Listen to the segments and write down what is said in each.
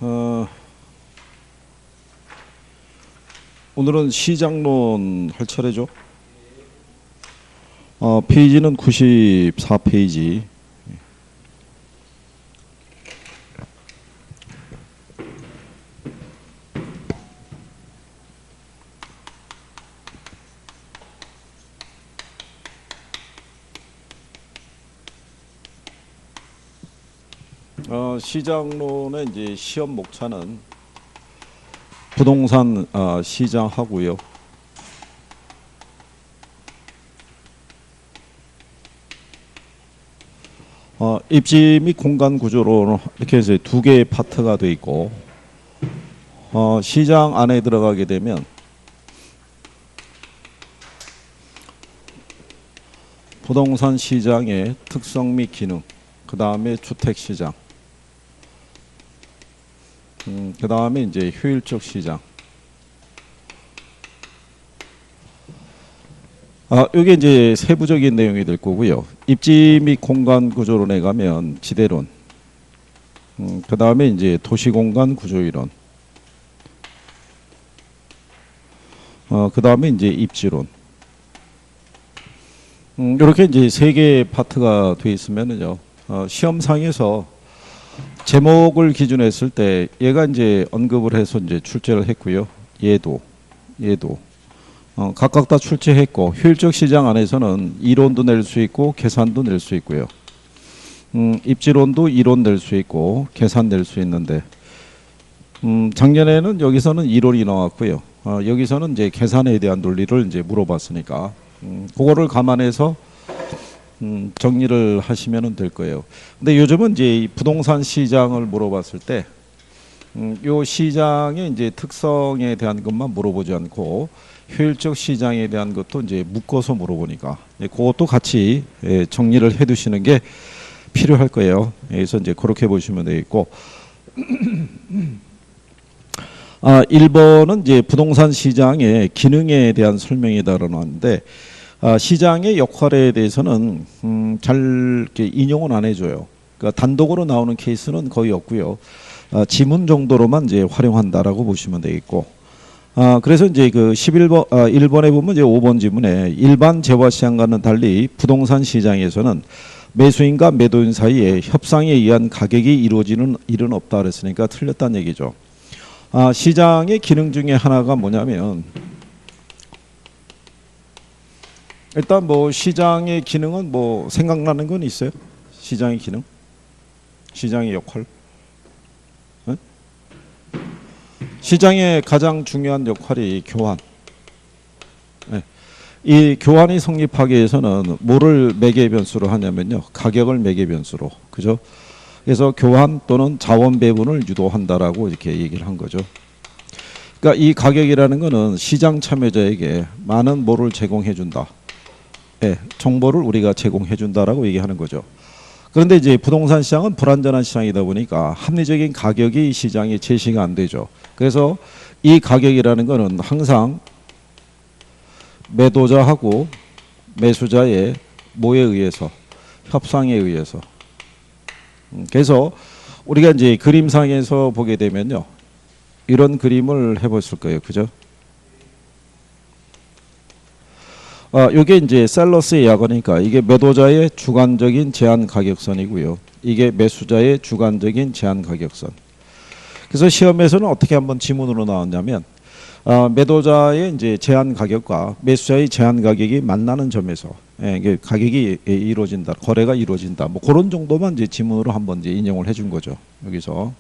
어, 오늘은 시장론 할 차례죠. 페이지는 94페이지. 시장론의 이제 시험 목차는 부동산 시장하고요. 입지 및 공간 구조로 이렇게 해서 두 개의 파트가 되어 있고, 시장 안에 들어가게 되면 부동산 시장의 특성 및 기능, 그 다음에 주택 시장, 그 다음에 이제 효율적 시장. 이게 이제 세부적인 내용이 될 거고요. 입지 및 공간 구조론에 가면 지대론, 그 다음에 이제 도시공간 구조이론, 그 다음에 이제 입지론. 이렇게 이제 세 개의 파트가 되어 있으면은요, 시험상에서 제목을 기준으로 했을 때 얘가 이제 언급을 해서 이제 출제를 했고요. 얘도 각각 다 출제했고, 효율적 시장 안에서는 이론도 낼 수 있고 계산도 낼 수 있고요. 입지론도 이론 낼 수 있고 계산 낼 수 있는데, 작년에는 여기서는 이론이 나왔고요. 여기서는 이제 계산에 대한 논리를 이제 물어봤으니까 그거를 감안해서 정리를 하시면 될 거예요. 근데 요즘은 이제 부동산 시장을 물어봤을 때, 요 시장의 이제 특성에 대한 것만 물어보지 않고 효율적 시장에 대한 것도 이제 묶어서 물어보니까 그것도 같이 정리를 해두시는 게 필요할 거예요. 그래서 이제 그렇게 보시면 되겠고, 1번은 이제 부동산 시장의 기능에 대한 설명이다라고 하는데, 시장의 역할에 대해서는 잘 이렇게 인용은 안 해줘요. 그러니까 단독으로 나오는 케이스는 거의 없고요. 지문 정도로만 이제 활용한다라고 보시면 되겠고, 그래서 이제 그 11번 1번에 보면 이제 5번 지문에 일반 재화 시장과는 달리 부동산 시장에서는 매수인과 매도인 사이에 협상에 의한 가격이 이루어지는 일은 없다 그랬으니까 틀렸다는 얘기죠. 시장의 기능 중에 하나가 뭐냐면, 일단 뭐 시장의 기능은 뭐 생각나는 건 있어요? 시장의 기능? 시장의 역할? 네? 시장의 가장 중요한 역할이 교환. 네. 이 교환이 성립하기 위해서는 뭐를 매개 변수로 하냐면요, 가격을 매개 변수로, 그죠? 그래서 교환 또는 자원 배분을 유도한다라고 이렇게 얘기를 한 거죠. 그러니까 이 가격이라는 거는 시장 참여자에게 많은 뭐를 제공해 준다. 네, 정보를 우리가 제공해 준다라고 얘기하는 거죠. 그런데 이제 부동산 시장은 불안전한 시장이다 보니까 합리적인 가격이 시장에 제시가 안 되죠. 그래서 이 가격이라는 거는 항상 매도자하고 매수자의 뭐에 의해서, 협상에 의해서. 그래서 우리가 이제 그림상에서 보게 되면요, 이런 그림을 해봤을 거예요. 그죠? 이게 이제 셀러스의 약어니까 이게 매도자의 주관적인 제한 가격선이고요. 이게 매수자의 주관적인 제한 가격선. 그래서 시험에서는 어떻게 한번 지문으로 나왔냐면, 매도자의 이제 제한 가격과 매수자의 제한 가격이 만나는 점에서 이게 가격이 이루어진다, 거래가 이루어진다, 뭐 그런 정도만 이제 지문으로 한번 이제 인용을 해준 거죠. 여기서.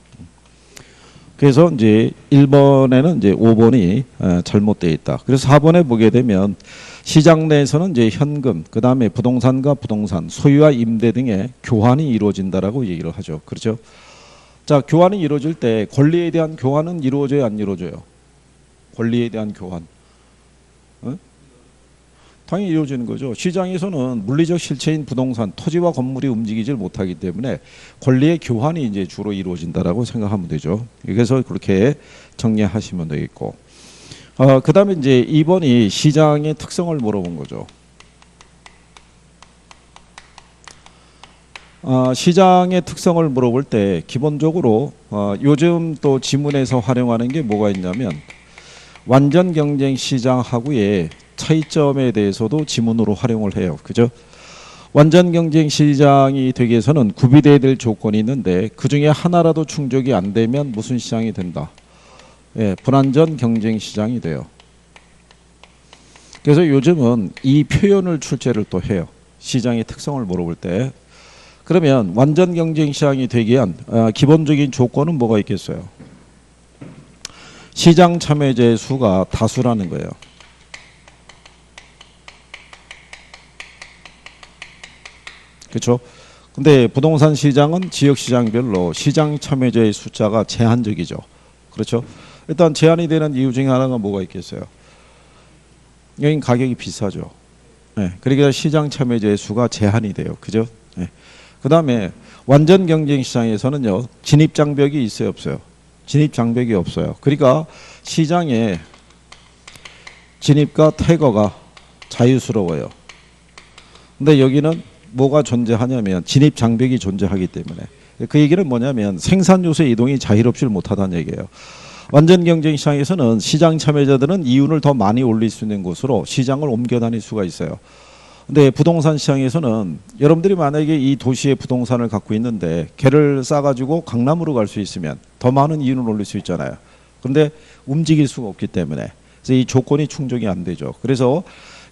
그래서 이제 1번에는 이제 5번이 잘못되어 있다. 그래서 4번에 보게 되면 시장 내에서는 이제 현금, 그 다음에 부동산과 부동산, 소유와 임대 등의 교환이 이루어진다라고 얘기를 하죠. 그렇죠? 자, 교환이 이루어질 때 권리에 대한 교환은 이루어져요, 안 이루어져요? 권리에 대한 교환. 당연히 이루어지는 거죠. 시장에서는 물리적 실체인 부동산, 토지와 건물이 움직이질 못하기 때문에 권리의 교환이 이제 주로 이루어진다라고 생각하면 되죠. 그래서 그렇게 정리하시면 되겠고, 그 다음에 이제 2번이 시장의 특성을 물어본 거죠. 시장의 특성을 물어볼 때 기본적으로 요즘 또 지문에서 활용하는 게 뭐가 있냐면 완전 경쟁 시장하고의 차이점에 대해서도 지문으로 활용을 해요. 그죠? 완전 경쟁 시장이 되기 위해서는 구비돼야 될 조건이 있는데 그 중에 하나라도 충족이 안 되면 무슨 시장이 된다? 예, 불완전 경쟁 시장이 돼요. 그래서 요즘은 이 표현을 출제를 또 해요. 시장의 특성을 물어볼 때. 그러면 완전 경쟁 시장이 되기 위한 기본적인 조건은 뭐가 있겠어요? 시장 참여자의 수가 다수라는 거예요. 그렇죠? 근데 부동산 시장은 지역 시장별로 시장 참여자의 숫자가 제한적이죠. 그렇죠? 일단 제한이 되는 이유 중에 하나가 뭐가 있겠어요? 여긴 가격이 비싸죠. 네, 그러니까 시장 참여자의 수가 제한이 돼요. 그죠? 네. 그 다음에 완전 경쟁 시장에서는요, 진입 장벽이 있어요, 없어요? 진입 장벽이 없어요. 그러니까 시장에 진입과 퇴거가 자유스러워요. 근데 여기는 뭐가 존재하냐면 진입 장벽이 존재하기 때문에, 그 얘기는 뭐냐면 생산 요소 이동이 자유롭지 못하다는 얘기예요. 완전 경쟁 시장에서는 시장 참여자들은 이윤을 더 많이 올릴 수 있는 곳으로 시장을 옮겨 다닐 수가 있어요. 근데 부동산 시장에서는 여러분들이 만약에 이 도시에 부동산을 갖고 있는데 개를 싸가지고 강남으로 갈 수 있으면 더 많은 이윤을 올릴 수 있잖아요. 그런데 움직일 수가 없기 때문에 그래서 이 조건이 충족이 안 되죠. 그래서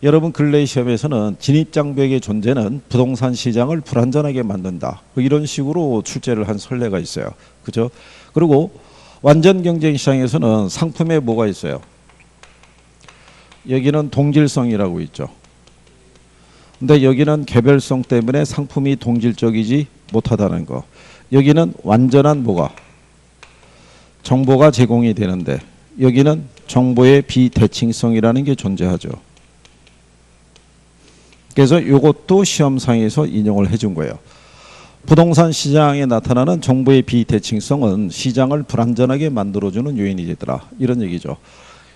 여러분 근래 시험에서는 진입장벽의 존재는 부동산 시장을 불안전하게 만든다. 이런 식으로 출제를 한 선례가 있어요. 그죠? 그리고 완전 경쟁 시장에서는 상품에 뭐가 있어요? 여기는 동질성이라고 있죠. 근데 여기는 개별성 때문에 상품이 동질적이지 못하다는 거. 여기는 완전한 뭐가? 정보가 제공이 되는데 여기는 정보의 비대칭성이라는 게 존재하죠. 그래서 이것도 시험상에서 인용을 해준 거예요. 부동산 시장에 나타나는 정보의 비대칭성은 시장을 불안전하게 만들어주는 요인이 되더라. 이런 얘기죠.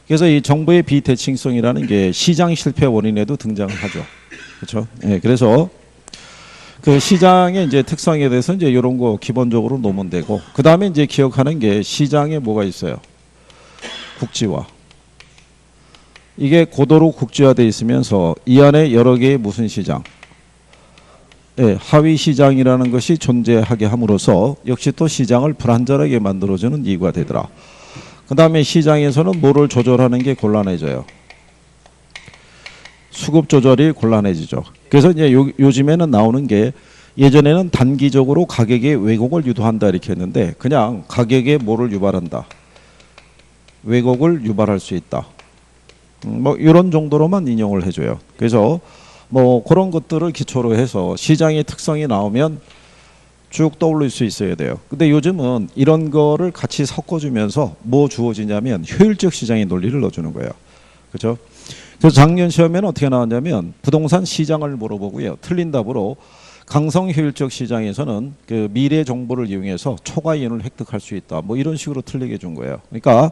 그래서 이 정보의 비대칭성이라는 게 시장 실패 원인에도 등장을 하죠. 그렇죠? 예, 그래서 그 시장의 이제 특성에 대해서 이제 이런 거 기본적으로 놓으면 되고, 그 다음에 이제 기억하는 게 시장에 뭐가 있어요? 국지화. 이게 고도로 국지화되어 있으면서 이 안에 여러 개의 무슨 시장? 예, 하위 시장이라는 것이 존재하게 함으로써 역시 또 시장을 불안전하게 만들어주는 이유가 되더라. 그 다음에 시장에서는 뭐를 조절하는 게 곤란해져요? 수급 조절이 곤란해지죠. 그래서 이제 요즘에는 나오는 게 예전에는 단기적으로 가격의 왜곡을 유도한다 이렇게 했는데 그냥 가격에 뭐를 유발한다? 왜곡을 유발할 수 있다. 뭐 이런 정도로만 인용을 해줘요. 그래서 뭐 그런 것들을 기초로 해서 시장의 특성이 나오면 쭉 떠올릴 수 있어야 돼요. 근데 요즘은 이런 거를 같이 섞어주면서 뭐 주어지냐면 효율적 시장의 논리를 넣어주는 거예요. 그렇죠? 그래서 작년 시험에는 어떻게 나왔냐면 부동산 시장을 물어보고요. 틀린 답으로 강성 효율적 시장에서는 그 미래 정보를 이용해서 초과 이윤을 획득할 수 있다. 뭐 이런 식으로 틀리게 준 거예요. 그러니까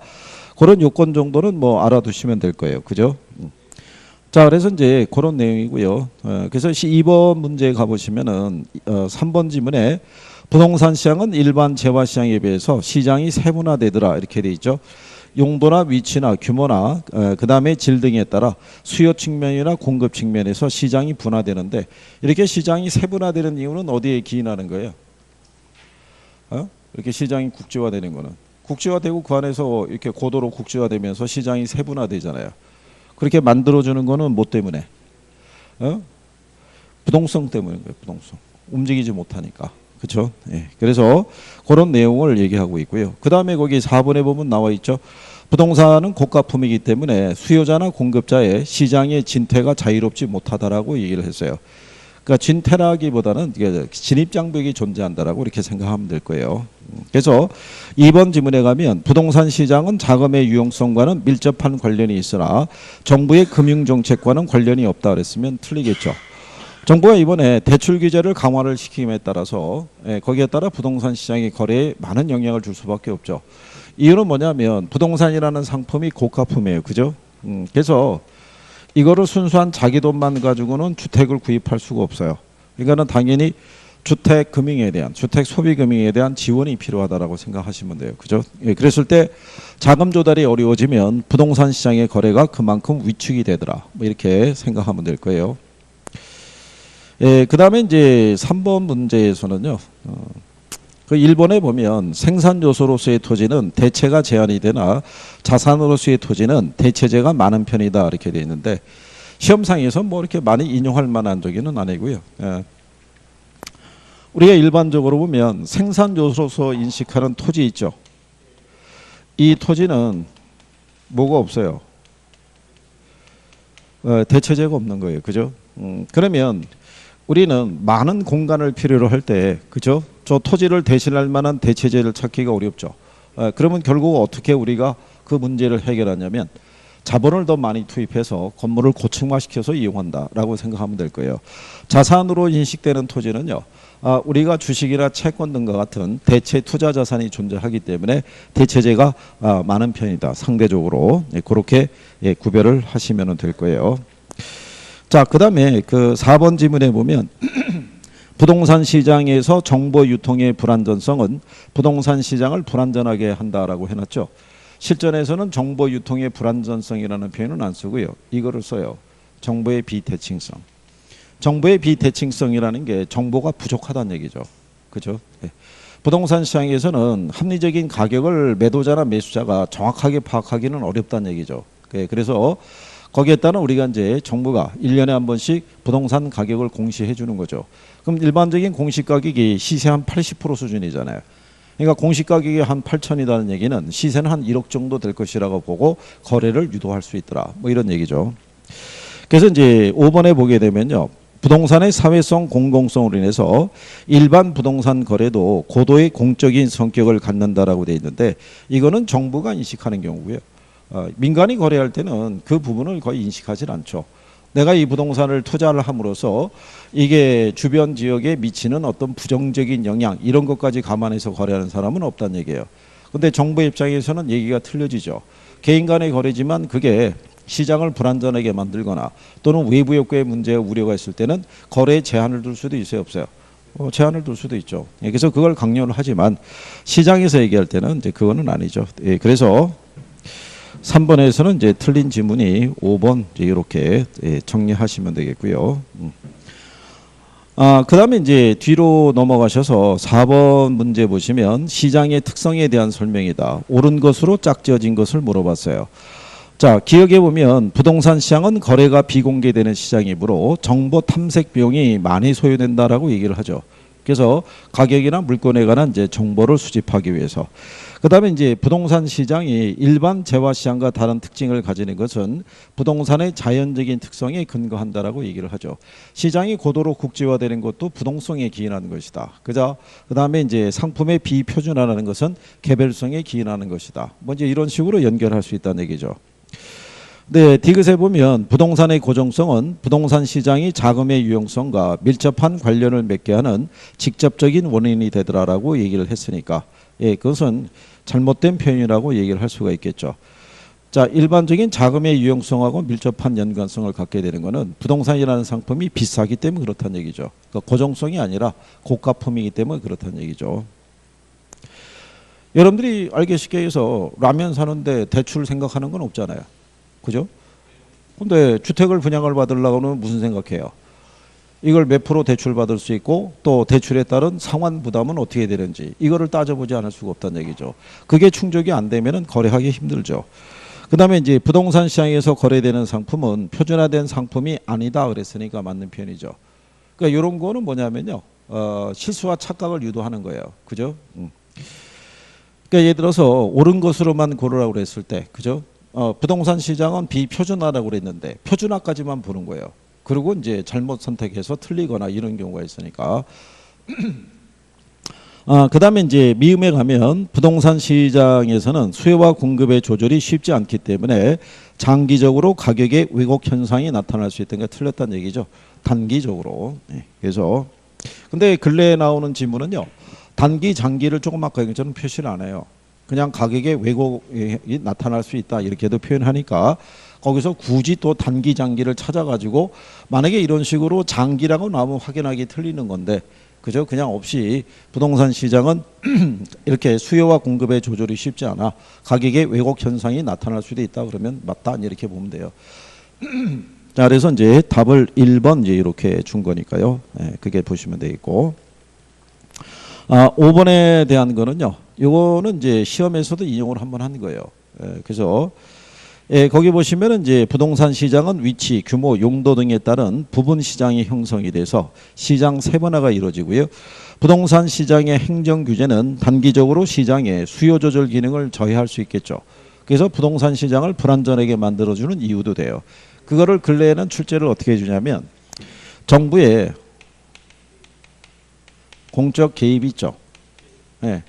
그런 요건 정도는 뭐 알아두시면 될 거예요. 그죠? 자, 그래서 이제 그런 내용이고요. 그래서 2번 문제 가보시면은 3번 지문에 부동산 시장은 일반 재화 시장에 비해서 시장이 세분화되더라 이렇게 돼 있죠. 용도나 위치나 규모나 그 다음에 질 등에 따라 수요 측면이나 공급 측면에서 시장이 분화되는데 이렇게 시장이 세분화되는 이유는 어디에 기인하는 거예요? 이렇게 시장이 국지화되는 거는 국지화되고 그 안에서 이렇게 고도로 국지화되면서 시장이 세분화되잖아요. 그렇게 만들어주는 거는 뭐 때문에? 부동성 때문인 거예요. 부동성. 움직이지 못하니까. 그렇죠? 예. 그래서 그런 내용을 얘기하고 있고요. 그 다음에 거기 4번에 보면 나와 있죠. 부동산은 고가품이기 때문에 수요자나 공급자의 시장의 진퇴가 자유롭지 못하다라고 얘기를 했어요. 그러니까 진퇴라기보다는 진입장벽이 존재한다라고 이렇게 생각하면 될 거예요. 그래서 2번 지문에 가면 부동산 시장은 자금의 유용성과는 밀접한 관련이 있으나 정부의 금융정책과는 관련이 없다 그랬으면 틀리겠죠. 정부가 이번에 대출 규제를 강화를 시킴에 따라서 거기에 따라 부동산 시장의 거래에 많은 영향을 줄 수밖에 없죠. 이유는 뭐냐면 부동산이라는 상품이 고가품이에요. 그죠? 그래서 이거를 순수한 자기 돈만 가지고는 주택을 구입할 수가 없어요. 그러니까는 당연히 주택 금융에 대한 주택 소비 금융에 대한 지원이 필요하다라고 생각하시면 돼요. 그죠? 예, 그랬을 때 자금 조달이 어려워지면 부동산 시장의 거래가 그만큼 위축이 되더라. 뭐 이렇게 생각하면 될 거예요. 예, 그다음에 이제 3번 문제에서는요. 그 일본에 보면 생산 요소로서의 토지는 대체가 제한이 되나 자산으로서의 토지는 대체제가 많은 편이다 이렇게 돼 있는데 시험상에서 뭐 이렇게 많이 인용할 만한 적은 아니고요. 예. 우리가 일반적으로 보면 생산 요소로서 인식하는 토지 있죠. 이 토지는 뭐가 없어요. 대체제가 없는 거예요. 그죠? 그러면 우리는 많은 공간을 필요로 할 때, 그죠? 저 토지를 대신할 만한 대체제를 찾기가 어렵죠. 그러면 결국 어떻게 우리가 그 문제를 해결하냐면 자본을 더 많이 투입해서 건물을 고층화시켜서 이용한다라고 생각하면 될 거예요. 자산으로 인식되는 토지는요. 우리가 주식이나 채권 등과 같은 대체 투자 자산이 존재하기 때문에 대체제가 많은 편이다. 상대적으로 그렇게 구별을 하시면 될 거예요. 자, 그다음에 그 4번 지문에 보면 부동산 시장에서 정보 유통의 불안전성은 부동산 시장을 불안전하게 한다라고 해놨죠. 실전에서는 정보 유통의 불안전성이라는 표현은 안 쓰고요. 이거를 써요. 정보의 비대칭성. 정보의 비대칭성이라는 게 정보가 부족하다는 얘기죠. 그죠? 네. 부동산 시장에서는 합리적인 가격을 매도자나 매수자가 정확하게 파악하기는 어렵다는 얘기죠. 그래서 거기에 따른 우리가 이제 정부가 1년에 한 번씩 부동산 가격을 공시해 주는 거죠. 그럼 일반적인 공시 가격이 시세 한 80% 수준이잖아요. 그러니까 공시 가격이 한 8천이라는 얘기는 시세는 한 1억 정도 될 것이라고 보고 거래를 유도할 수 있더라. 뭐 이런 얘기죠. 그래서 이제 5번에 보게 되면요. 부동산의 사회성 공공성으로 인해서 일반 부동산 거래도 고도의 공적인 성격을 갖는다라고 돼 있는데 이거는 정부가 인식하는 경우고요. 민간이 거래할 때는 그 부분을 거의 인식하지 않죠. 내가 이 부동산을 투자를 함으로써 이게 주변 지역에 미치는 어떤 부정적인 영향 이런 것까지 감안해서 거래하는 사람은 없다는 얘기예요. 그런데 정부 입장에서는 얘기가 틀려지죠. 개인 간의 거래지만 그게 시장을 불안전하게 만들거나 또는 외부 효과의 문제가 우려가 있을 때는 거래에 제한을 둘 수도 있어요, 없어요? 제한을 둘 수도 있죠. 그래서 그걸 강요를 하지만 시장에서 얘기할 때는 이제 그거는 아니죠. 그래서 3번에서는 이제 틀린 지문이 5번 이렇게 정리하시면 되겠고요. 그다음에 이제 뒤로 넘어가셔서 4번 문제 보시면 시장의 특성에 대한 설명이다. 옳은 것으로 짝지어진 것을 물어봤어요. 자, 기억해 보면 부동산 시장은 거래가 비공개되는 시장이므로 정보 탐색 비용이 많이 소요된다라고 얘기를 하죠. 그래서 가격이나 물건에 관한 이제 정보를 수집하기 위해서. 그다음에 이제 부동산 시장이 일반 재화 시장과 다른 특징을 가지는 것은 부동산의 자연적인 특성에 근거한다라고 얘기를 하죠. 시장이 고도로 국제화되는 것도 부동성에 기인하는 것이다. 그다음에 이제 상품의 비표준화라는 것은 개별성에 기인하는 것이다. 뭐 이제 이런 식으로 연결할 수 있다는 얘기죠. 네, 디귿에 보면 부동산의 고정성은 부동산 시장이 자금의 유용성과 밀접한 관련을 맺게 하는 직접적인 원인이 되더라라고 얘기를 했으니까 그것은 잘못된 표현이라고 얘기를 할 수가 있겠죠. 자, 일반적인 자금의 유용성하고 밀접한 연관성을 갖게 되는 것은 부동산이라는 상품이 비싸기 때문에 그렇다는 얘기죠. 그러니까 고정성이 아니라 고가품이기 때문에 그렇다는 얘기죠. 여러분들이 알기 쉽게 해서 라면 사는데 대출 생각하는 건 없잖아요. 그죠? 근데 주택을 분양을 받으려고는 무슨 생각해요? 이걸 몇 프로 대출 받을 수 있고 또 대출에 따른 상환 부담은 어떻게 되는지 이거를 따져보지 않을 수가 없다는 얘기죠. 그게 충족이 안 되면은 거래하기 힘들죠. 그다음에 이제 부동산 시장에서 거래되는 상품은 표준화된 상품이 아니다 그랬으니까 맞는 편이죠. 그러니까 이런 거는 뭐냐면요. 실수와 착각을 유도하는 거예요. 그죠? 그러니까 예를 들어서 옳은 것으로만 고르라고 그랬을 때 그죠? 부동산 시장은 비표준화라고 그랬는데 표준화까지만 보는 거예요. 그리고 이제 잘못 선택해서 틀리거나 이런 경우가 있으니까. 그다음에 이제 미음에 가면 부동산 시장에서는 수요와 공급의 조절이 쉽지 않기 때문에 장기적으로 가격의 왜곡 현상이 나타날 수 있다는 게 틀렸다는 얘기죠. 단기적으로. 그래서 근데 근래에 나오는 지문은요. 단기, 장기를 조금 아까 얘기처럼 표시를 안 해요. 그냥 가격의 왜곡이 나타날 수 있다 이렇게도 표현하니까 거기서 굳이 또 단기 장기를 찾아가지고 만약에 이런 식으로 장기라고 나오면 확연하게 틀리는 건데 그죠? 그냥 없이 부동산 시장은 이렇게 수요와 공급의 조절이 쉽지 않아. 가격의 왜곡 현상이 나타날 수도 있다. 그러면 맞다. 이렇게 보면 돼요. 자, 그래서 이제 답을 1번 이제 이렇게 준 거니까요. 예, 그게 보시면 되겠고. 5번에 대한 거는요. 요거는 이제 시험에서도 인용을 한번 한 거예요. 예, 그래서 예, 거기 보시면은 이제 부동산 시장은 위치, 규모, 용도 등에 따른 부분 시장이 형성이 돼서 시장 세분화가 이루어지고요. 부동산 시장의 행정 규제는 단기적으로 시장의 수요 조절 기능을 저해할 수 있겠죠. 그래서 부동산 시장을 불안전하게 만들어주는 이유도 돼요. 그거를 근래에는 출제를 어떻게 해주냐면 정부의 공적 개입이 있죠. 예.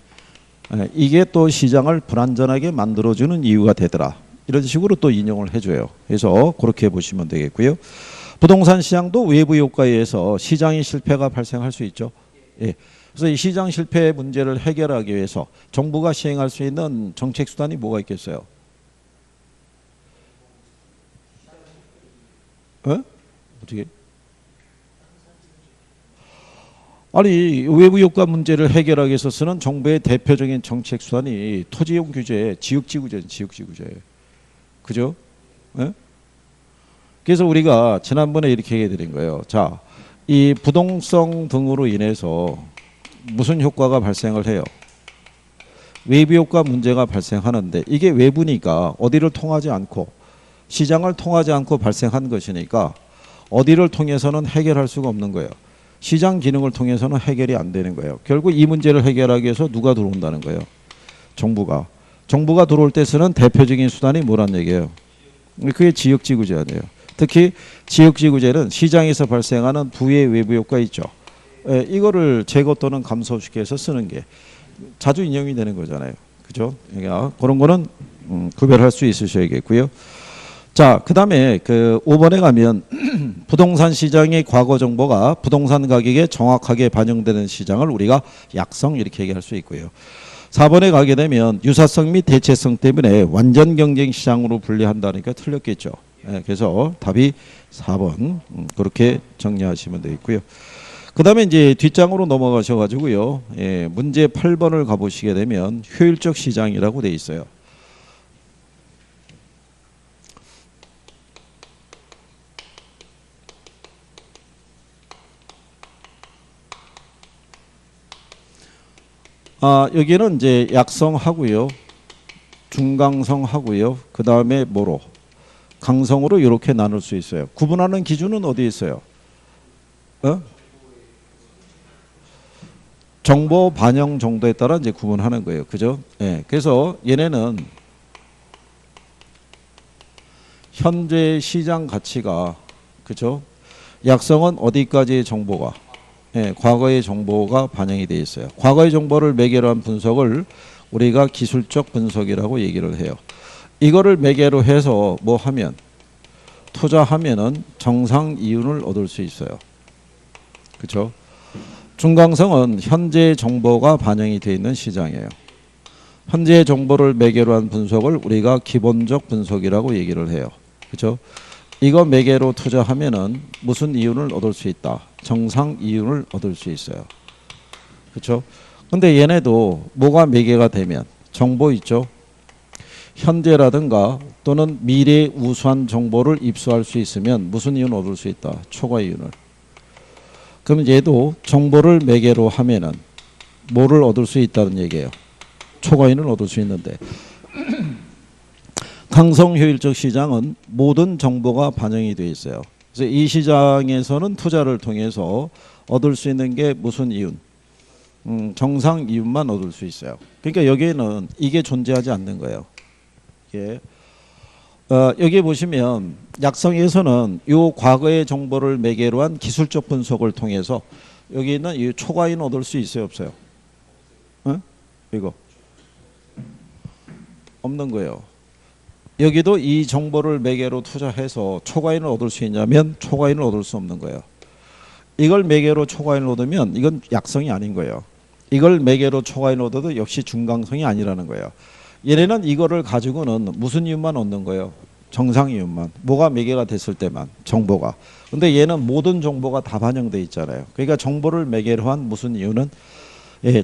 이게 또 시장을 불안전하게 만들어주는 이유가 되더라. 이런 식으로 또 인용을 해줘요. 그래서 그렇게 보시면 되겠고요. 부동산 시장도 외부 효과에 의해서 시장의 실패가 발생할 수 있죠. 예. 그래서 이 시장 실패 문제를 해결하기 위해서 정부가 시행할 수 있는 정책 수단이 뭐가 있겠어요? 어떻게? 아니 외부 효과 문제를 해결하기 위해서 쓰는 정부의 대표적인 정책 수단이 토지용 규제, 지역지구제, 지역지구제. 그죠? 예? 그래서 우리가 지난번에 이렇게 얘기해 드린 거예요. 자, 이 부동성 등으로 인해서 무슨 효과가 발생을 해요? 외부 효과 문제가 발생하는데 이게 외부니까 어디를 통하지 않고 시장을 통하지 않고 발생한 것이니까 어디를 통해서는 해결할 수가 없는 거예요. 시장 기능을 통해서는 해결이 안 되는 거예요. 결국 이 문제를 해결하기 위해서 누가 들어온다는 거예요? 정부가. 정부가 들어올 때 쓰는 대표적인 수단이 뭐란 얘기예요? 그게 지역지구제 아니에요. 특히 지역지구제는 시장에서 발생하는 부의 외부 효과 있죠. 이거를 제거 또는 감소시켜서 쓰는 게 자주 인용이 되는 거잖아요. 그죠? 그러니까 그런 거는 구별할 수 있으셔야겠고요. 자, 그 다음에 그 5번에 가면 부동산 시장의 과거 정보가 부동산 가격에 정확하게 반영되는 시장을 우리가 약성 이렇게 얘기할 수 있고요. 4번에 가게 되면 유사성 및 대체성 때문에 완전 경쟁 시장으로 분리한다니까 틀렸겠죠. 예, 그래서 답이 4번 그렇게 정리하시면 되겠고요. 그 다음에 이제 뒷장으로 넘어가셔가지고요. 예, 문제 8번을 가보시게 되면 효율적 시장이라고 돼 있어요. 여기는 이제 약성하고요. 중강성하고요. 그 다음에 뭐로? 강성으로 이렇게 나눌 수 있어요. 구분하는 기준은 어디에 있어요? 정보 반영 정도에 따라 이제 구분하는 거예요. 그죠? 예. 그래서 얘네는 현재 시장 가치가 그죠? 약성은 어디까지의 정보가? 예, 과거의 정보가 반영이 되어 있어요. 과거의 정보를 매개로 한 분석을 우리가 기술적 분석이라고 얘기를 해요. 이거를 매개로 해서 뭐 하면 투자하면은 정상 이윤을 얻을 수 있어요. 그렇죠? 중강성은 현재 정보가 반영이 되어 있는 시장이에요. 현재 정보를 매개로 한 분석을 우리가 기본적 분석이라고 얘기를 해요. 그렇죠? 이거 매개로 투자하면은 무슨 이윤을 얻을 수 있다. 정상 이윤을 얻을 수 있어요. 그렇죠? 근데 얘네도 뭐가 매개가 되면 정보 있죠. 현재라든가 또는 미래의 우수한 정보를 입수할 수 있으면 무슨 이윤을 얻을 수 있다. 초과 이윤을. 그럼 얘도 정보를 매개로 하면은 뭐를 얻을 수 있다는 얘기예요. 초과 이윤을 얻을 수 있는데 강성 효율적 시장은 모든 정보가 반영이 되어 있어요. 그래서 이 시장에서는 투자를 통해서 얻을 수 있는 게 무슨 이윤? 정상 이윤만 얻을 수 있어요. 그러니까 여기에는 이게 존재하지 않는 거예요. 예. 여기 보시면 약성에서는 이 과거의 정보를 매개로 한 기술적 분석을 통해서 여기 있는 이 초과이윤 얻을 수 있어요, 없어요? 이거 없는 거예요. 여기도 이 정보를 매개로 투자해서 초과이윤을 얻을 수 있냐면 초과이윤을 얻을 수 없는 거예요. 이걸 매개로 초과이윤을 얻으면 이건 약성이 아닌 거예요. 이걸 매개로 초과이윤을 얻어도 역시 중강성이 아니라는 거예요. 얘네는 이거를 가지고는 무슨 이윤만 얻는 거예요? 정상 이윤만. 뭐가 매개가 됐을 때만 정보가. 근데 얘는 모든 정보가 다 반영돼 있잖아요. 그러니까 정보를 매개로 한 무슨 이유는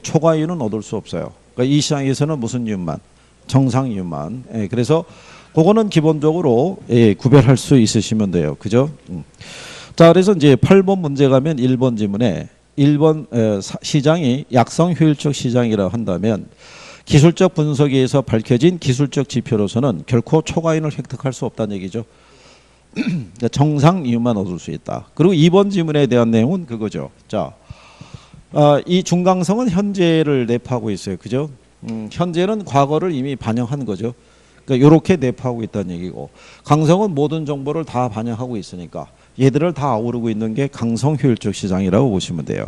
초과 이윤은 얻을 수 없어요. 그러니까 이 시장에서는 무슨 이윤만 정상 이윤만. 그래서 그거는 기본적으로 구별할 수 있으시면 돼요. 그죠? 자, 그래서 이제 8번 문제 가면 1번 지문에 1번 시장이 약성 효율적 시장이라고 한다면 기술적 분석에 의해서 밝혀진 기술적 지표로서는 결코 초과이윤을 획득할 수 없다는 얘기죠. 정상 이윤만 얻을 수 있다. 그리고 2번 지문에 대한 내용은 그거죠. 자, 이 중강성은 현재를 내포하고 있어요. 그죠? 현재는 과거를 이미 반영한 거죠. 그러니까 이렇게 내포하고 있다는 얘기고, 강성은 모든 정보를 다 반영하고 있으니까 얘들을 다 아우르고 있는 게 강성 효율적 시장이라고 보시면 돼요.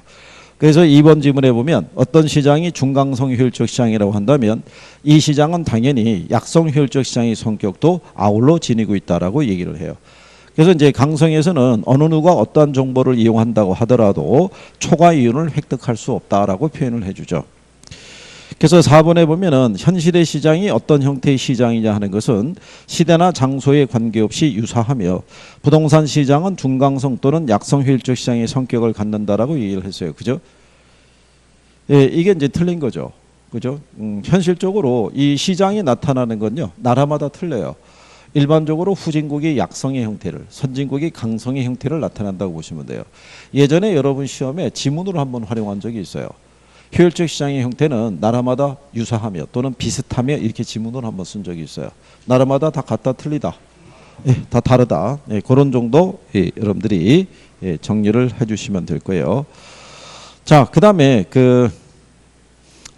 그래서 2번 지문에 보면 어떤 시장이 중강성 효율적 시장이라고 한다면 이 시장은 당연히 약성 효율적 시장의 성격도 아울러 지니고 있다라고 얘기를 해요. 그래서 이제 강성에서는 어느 누가 어떠한 정보를 이용한다고 하더라도 초과 이윤을 획득할 수 없다라고 표현을 해주죠. 그래서 4번에 보면은 현실의 시장이 어떤 형태의 시장이냐 하는 것은 시대나 장소에 관계없이 유사하며 부동산 시장은 중강성 또는 약성 효율적 시장의 성격을 갖는다라고 얘기를 했어요. 그죠? 예, 이게 이제 틀린 거죠. 그죠? 현실적으로 이 시장이 나타나는 건요, 나라마다 틀려요. 일반적으로 후진국이 약성의 형태를, 선진국이 강성의 형태를 나타난다고 보시면 돼요. 예전에 여러분 시험에 지문으로 한번 활용한 적이 있어요. 효율적 시장의 형태는 나라마다 유사하며 또는 비슷하며 이렇게 지문을 한번 쓴 적이 있어요. 나라마다 다 같다 틀리다. 다 다르다. 그런 정도 여러분들이 정리를 해주시면 될 거예요. 자, 그 다음에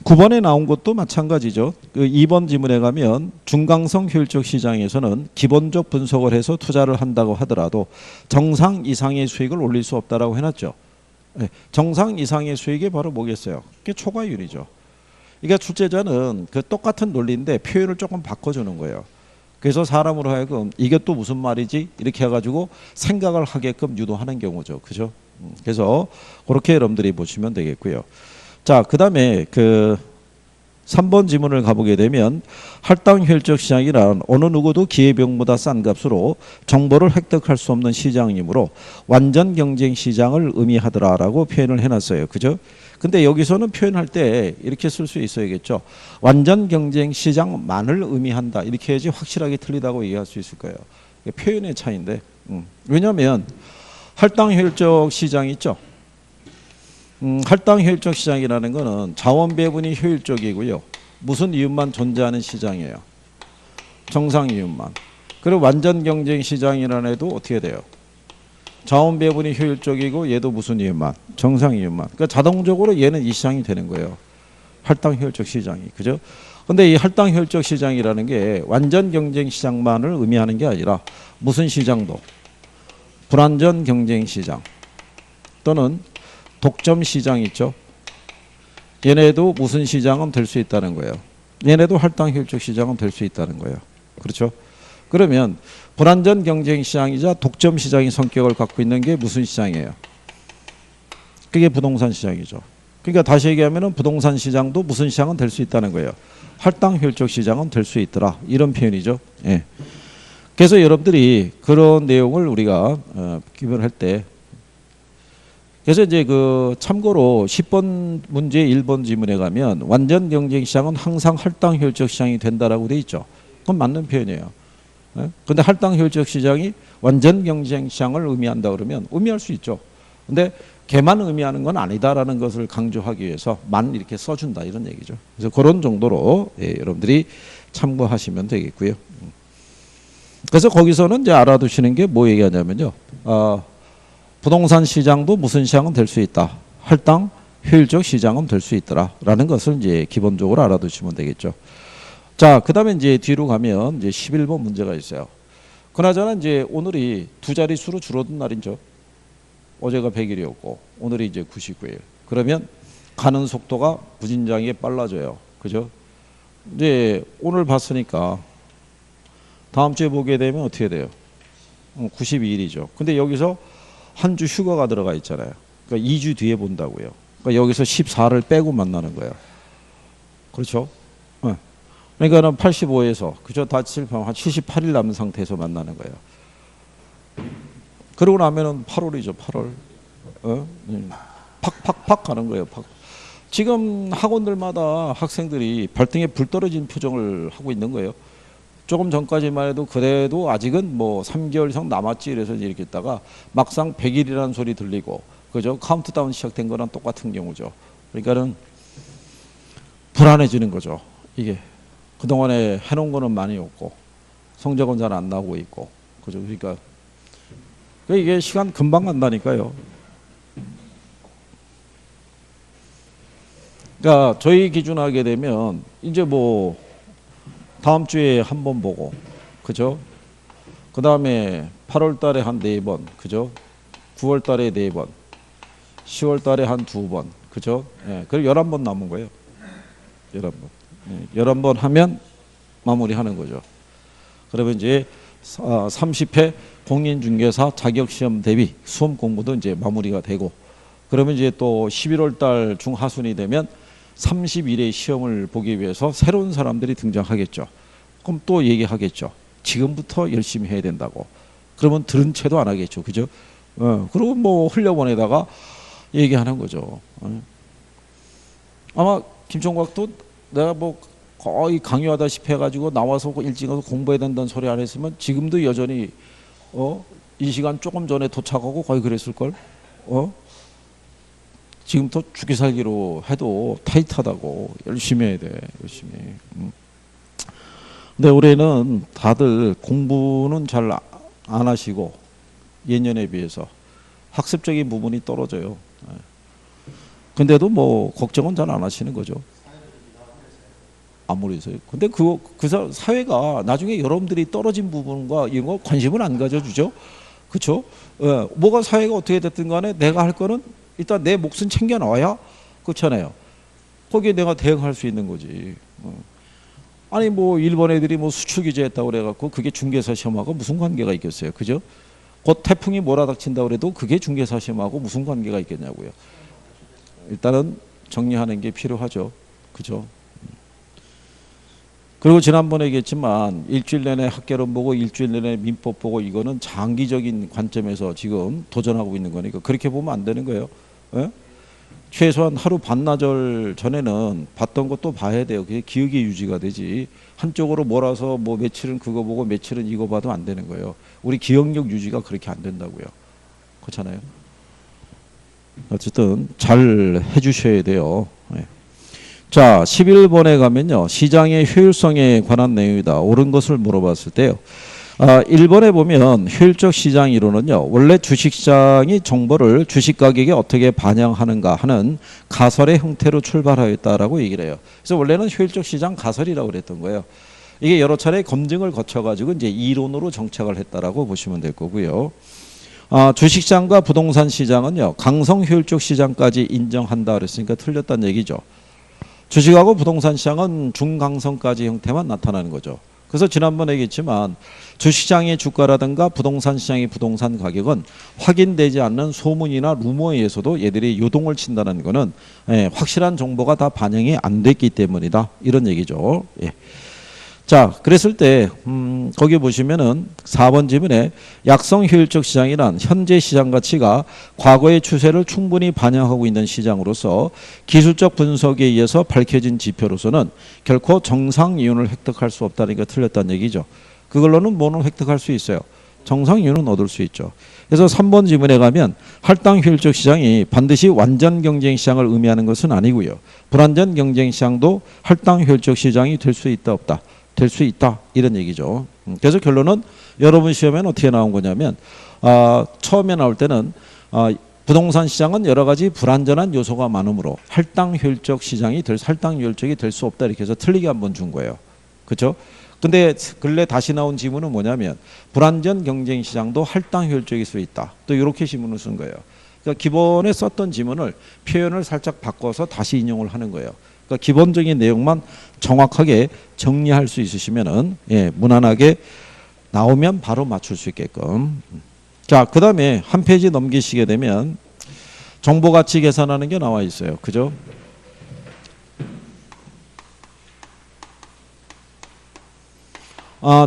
9번에 나온 것도 마찬가지죠. 2번 지문에 가면 중강성 효율적 시장에서는 기본적 분석을 해서 투자를 한다고 하더라도 정상 이상의 수익을 올릴 수 없다라고 해놨죠. 정상 이상의 수익이 바로 뭐겠어요? 그게 초과이윤이죠. 그러니까 출제자는 그 똑같은 논리인데 표현을 조금 바꿔주는 거예요. 그래서 사람으로 하여금 이게 또 무슨 말이지? 이렇게 해가지고 생각을 하게끔 유도하는 경우죠. 그죠? 그래서 그렇게 여러분들이 보시면 되겠고요. 자, 그 다음에 3번 지문을 가보게 되면 할당 효율적 시장이란 어느 누구도 기회비용보다 싼 값으로 정보를 획득할 수 없는 시장이므로 완전 경쟁 시장을 의미하더라라고 표현을 해놨어요. 그죠? 근데 여기서는 표현할 때 이렇게 쓸 수 있어야겠죠. 완전 경쟁 시장만을 의미한다. 이렇게 해야지 확실하게 틀리다고 얘기할 수 있을 거예요. 표현의 차이인데. 왜냐하면 할당 효율적 시장 있죠. 할당 효율적 시장이라는 거는 자원 배분이 효율적이고요. 무슨 이윤만 존재하는 시장이에요. 정상 이윤만. 그리고 완전 경쟁 시장이라는 애도 어떻게 돼요? 자원 배분이 효율적이고 얘도 무슨 이윤만? 정상 이윤만. 그러니까 자동적으로 얘는 이 시장이 되는 거예요. 할당 효율적 시장이. 그죠? 근데 이 할당 효율적 시장이라는 게 완전 경쟁 시장만을 의미하는 게 아니라 무슨 시장도 불완전 경쟁 시장 또는 독점 시장 있죠. 얘네도 무슨 시장은 될 수 있다는 거예요. 얘네도 할당 효율적 시장은 될 수 있다는 거예요. 그렇죠? 그러면 불완전 경쟁 시장이자 독점 시장의 성격을 갖고 있는 게 무슨 시장이에요? 그게 부동산 시장이죠. 그러니까 다시 얘기하면 부동산 시장도 무슨 시장은 될 수 있다는 거예요. 할당 효율적 시장은 될 수 있더라. 이런 표현이죠. 예. 그래서 여러분들이 그런 내용을 우리가 기본할 때 그래서 이제 참고로 10번 문제 1번 지문에 가면 완전 경쟁 시장은 항상 할당 효율적 시장이 된다라고 돼 있죠. 그건 맞는 표현이에요. 근데 할당 효율적 시장이 완전 경쟁 시장을 의미한다 그러면 의미할 수 있죠. 근데 걔만 의미하는 건 아니다라는 것을 강조하기 위해서 만 이렇게 써준다 이런 얘기죠. 그래서 그런 정도로 여러분들이 참고하시면 되겠고요. 그래서 거기서는 이제 알아두시는 게 뭐 얘기하냐면요. 부동산 시장도 무슨 시장은 될 수 있다. 할당 효율적 시장은 될 수 있더라라는 것을 이제 기본적으로 알아두시면 되겠죠. 자, 그다음에 이제 뒤로 가면 이제 11번 문제가 있어요. 그나저나 이제 오늘이 두 자릿수로 줄어든 날이죠. 어제가 100일이었고 오늘이 이제 99일. 그러면 가는 속도가 무진장하게 빨라져요. 그죠? 이제 오늘 봤으니까 다음 주에 보게 되면 어떻게 돼요? 92일이죠. 근데 여기서 한 주 휴가가 들어가 있잖아요. 그러니까 2주 뒤에 본다고요. 그러니까 여기서 14를 빼고 만나는 거예요. 그렇죠? 네. 그러니까는 85에서 그죠? 다 실패하면 한 78일 남은 상태에서 만나는 거예요. 그러고 나면은 8월이죠. 8월. 팍팍팍 가는 거예요. 팍. 지금 학원들마다 학생들이 발등에 불 떨어진 표정을 하고 있는 거예요. 조금 전까지만 해도 그래도 아직은 뭐 3개월 이상 남았지 이래서 이렇게 있다가 막상 100일이라는 소리 들리고 그죠? 카운트다운 시작된 거랑 똑같은 경우죠. 그러니까는 불안해지는 거죠. 이게 그동안에 해놓은 거는 많이 없고 성적은 잘 안 나오고 있고 그죠? 그러니까 이게 시간 금방 간다니까요. 그러니까 저희 기준하게 되면 이제 뭐 다음 주에 한 번 보고 그죠? 그 다음에 8월 달에 한 4번 그죠? 9월 달에 4번 10월 달에 한 2번 그죠? 예, 그리고 11번 남은 거예요. 11번. 예, 11번 하면 마무리하는 거죠. 그러면 이제 30회 공인중개사 자격시험 대비 수험 공부도 이제 마무리가 되고 그러면 이제 또 11월 달 중하순이 되면 30일의 시험을 보기 위해서 새로운 사람들이 등장하겠죠. 그럼 또 얘기하겠죠. 지금부터 열심히 해야 된다고. 그러면 들은 채도 안 하겠죠. 그죠? 그리고 뭐 흘려보내다가 얘기하는 거죠. 아마 김총각도 내가 뭐 거의 강요하다시피 해가지고 나와서 일찍 와서 공부해야 된다는 소리 안 했으면 지금도 여전히 이 시간 조금 전에 도착하고 거의 그랬을걸. 지금부터 죽기 살기로 해도 타이트하다고. 열심히 해야 돼. 열심히. 근데 올해는 다들 공부는 잘 안 하시고 예년에 비해서 학습적인 부분이 떨어져요. 근데도 뭐 걱정은 잘 안 하시는 거죠. 아무리서요. 근데 그 사회가 나중에 여러분들이 떨어진 부분과 이런 거 관심을 안 가져주죠. 그렇죠? 뭐가 사회가 어떻게 됐든 간에 내가 할 거는 일단 내 몫은 챙겨 나와야 그렇잖아요. 거기에 내가 대응할 수 있는 거지. 아니 뭐 일본 애들이 뭐 수출 규제했다고 그래갖고 그게 중개사 시험하고 무슨 관계가 있겠어요. 그죠? 곧 태풍이 몰아닥친다고 그래도 그게 중개사 시험하고 무슨 관계가 있겠냐고요. 일단은 정리하는 게 필요하죠. 그죠? 그리고 지난번에 얘기했지만 일주일 내내 학개론 보고 일주일 내내 민법 보고 이거는 장기적인 관점에서 지금 도전하고 있는 거니까 그렇게 보면 안 되는 거예요. 예? 최소한 하루 반나절 전에는 봤던 것도 봐야 돼요. 그게 기억이 유지가 되지. 한쪽으로 몰아서 뭐 며칠은 그거 보고 며칠은 이거 봐도 안 되는 거예요. 우리 기억력 유지가 그렇게 안 된다고요. 그렇잖아요. 어쨌든 잘 해주셔야 돼요. 예. 자, 11번에 가면요. 시장의 효율성에 관한 내용이다. 옳은 것을 물어봤을 때요. 1번에 보면 효율적 시장 이론은요. 원래 주식시장이 정보를 주식 가격에 어떻게 반영하는가 하는 가설의 형태로 출발하였다라고 얘기를 해요. 그래서 원래는 효율적 시장 가설이라고 그랬던 거예요. 이게 여러 차례 검증을 거쳐가지고 이제 이론으로 정착을 했다라고 보시면 될 거고요. 주식시장과 부동산 시장은요. 강성 효율적 시장까지 인정한다 그랬으니까 틀렸다는 얘기죠. 주식하고 부동산 시장은 중강성까지 형태만 나타나는 거죠. 그래서 지난번에 얘기했지만 주식시장의 주가라든가 부동산 시장의 부동산 가격은 확인되지 않는 소문이나 루머에 의해서도 얘들이 요동을 친다는 거는 확실한 정보가 다 반영이 안 됐기 때문이다. 이런 얘기죠. 예. 자, 그랬을 때 거기 보시면은 4번 지문에 약성 효율적 시장이란 현재 시장 가치가 과거의 추세를 충분히 반영하고 있는 시장으로서 기술적 분석에 의해서 밝혀진 지표로서는 결코 정상 이윤을 획득할 수 없다는 게 틀렸다는 얘기죠. 그걸로는 뭐는 획득할 수 있어요. 정상 이윤은 얻을 수 있죠. 그래서 3번 지문에 가면 할당 효율적 시장이 반드시 완전 경쟁 시장을 의미하는 것은 아니고요. 불완전 경쟁 시장도 할당 효율적 시장이 될 수 있다 없다. 될 수 있다 이런 얘기죠. 그래서 결론은 여러분 시험에는 어떻게 나온 거냐면 처음에 나올 때는 부동산 시장은 여러 가지 불안전한 요소가 많으므로 할당 효율적 시장이 할당 효율적이 될 수 없다 이렇게 해서 틀리게 한번 준 거예요. 그렇죠? 근데 근래 다시 나온 지문은 뭐냐면 불안전 경쟁 시장도 할당 효율적일 수 있다. 또 이렇게 지문을 쓴 거예요. 그러니까 기본에 썼던 지문을 표현을 살짝 바꿔서 다시 인용을 하는 거예요. 그러니까 기본적인 내용만 정확하게 정리할 수 있으시면은 무난하게 나오면 바로 맞출 수 있게끔. 자, 그 다음에 한 페이지 넘기시게 되면 정보가치 계산하는 게 나와 있어요. 그죠?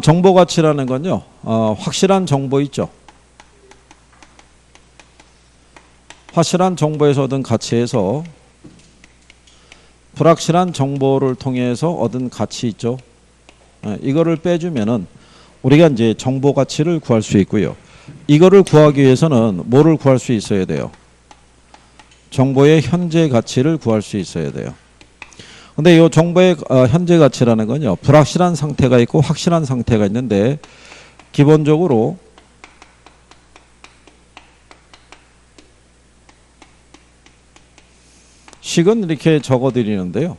정보 가치라는 건요. 확실한 정보 있죠. 확실한 정보에서 얻은 가치에서 불확실한 정보를 통해서 얻은 가치 있죠. 이거를 빼주면은 우리가 이제 정보 가치를 구할 수 있고요. 이거를 구하기 위해서는 뭐를 구할 수 있어야 돼요? 정보의 현재 가치를 구할 수 있어야 돼요. 근데 이 정보의 현재 가치라는 건요. 불확실한 상태가 있고 확실한 상태가 있는데 기본적으로 식은 이렇게 적어 드리는데요.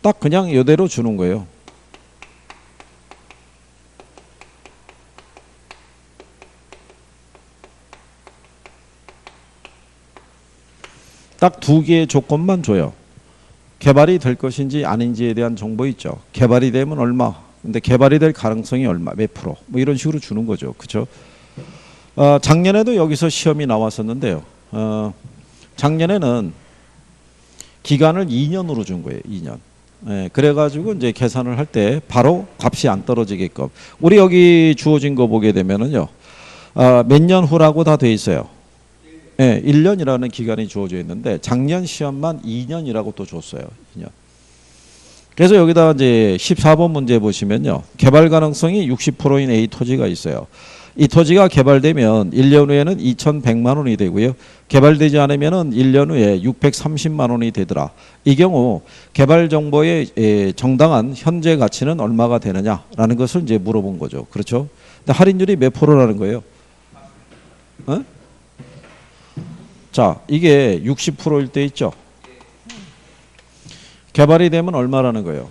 딱 그냥 이대로 주는 거예요. 딱 두 개의 조건만 줘요. 개발이 될 것인지 아닌지에 대한 정보 있죠. 개발이 되면 얼마, 근데 개발이 될 가능성이 얼마, 몇 프로, 뭐 이런 식으로 주는 거죠. 그렇죠? 작년에도 여기서 시험이 나왔었는데요. 작년에는 기간을 2년으로 준 거예요. 2년. 그래가지고 이제 계산을 할 때 바로 값이 안 떨어지게끔. 우리 여기 주어진 거 보게 되면은요. 몇 년 후라고 다 돼 있어요. 1년이라는 기간이 주어져 있는데 작년 시험만 2년이라고 또 줬어요. 2년. 그래서 여기다 이제 14번 문제 보시면요. 개발 가능성이 60%인 A 토지가 있어요. 이 토지가 개발되면 1년 후에는 2,100만 원이 되고요. 개발되지 않으면 1년 후에 630만 원이 되더라. 이 경우 개발 정보의 정당한 현재 가치는 얼마가 되느냐라는 것을 이제 물어본 거죠. 그렇죠? 근데 할인율이 몇 프로라는 거예요? 자, 이게 60%일 때 있죠. 개발이 되면 얼마라는 거예요?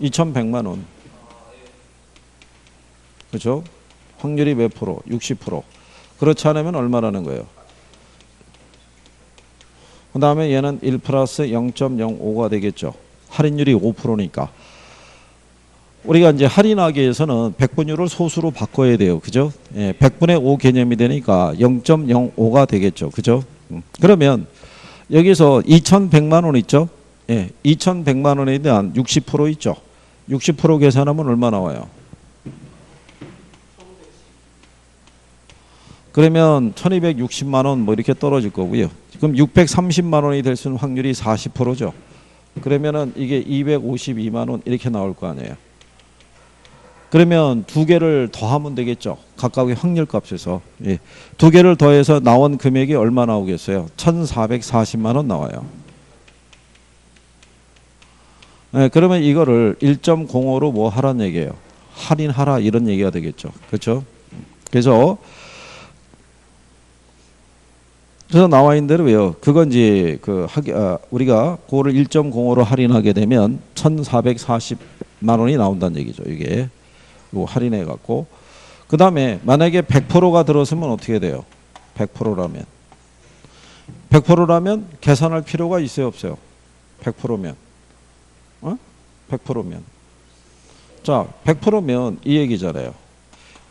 2,100만 원. 그렇죠? 확률이 몇 프로? 60%. 그렇지 않으면 얼마라는 거예요? 그 다음에 얘는 1 플러스 0.05가 되겠죠. 할인율이 5%니까. 우리가 이제 할인하기 위해서는 백분율을 소수로 바꿔야 돼요. 그죠? 100분의 5 개념이 되니까 0.05가 되겠죠. 그죠? 그러면 여기서 2,100만 원 있죠? 2,100만 원에 대한 60% 있죠? 60% 계산하면 얼마 나와요? 그러면 1,260만 원 뭐 이렇게 떨어질 거고요. 그럼 630만 원이 될 수 있는 확률이 40%죠. 그러면은 이게 252만 원 이렇게 나올 거 아니에요. 그러면 두 개를 더하면 되겠죠. 각각의 확률 값에서. 두 개를 더해서 나온 금액이 얼마 나오겠어요? 1,440만 원 나와요. 그러면 이거를 1.05로 뭐 하라는 얘기예요? 할인하라 이런 얘기가 되겠죠. 그렇죠? 그래서 나와 있는 대로 왜요? 그건 이제 우리가 그거를 1.05로 할인하게 되면 1,440만 원이 나온다는 얘기죠. 이게 할인해 갖고 그 다음에 만약에 100%가 들었으면 어떻게 돼요? 100%라면 계산할 필요가 있어요, 없어요? 100%면 100%면 자 100%면 이 얘기잖아요.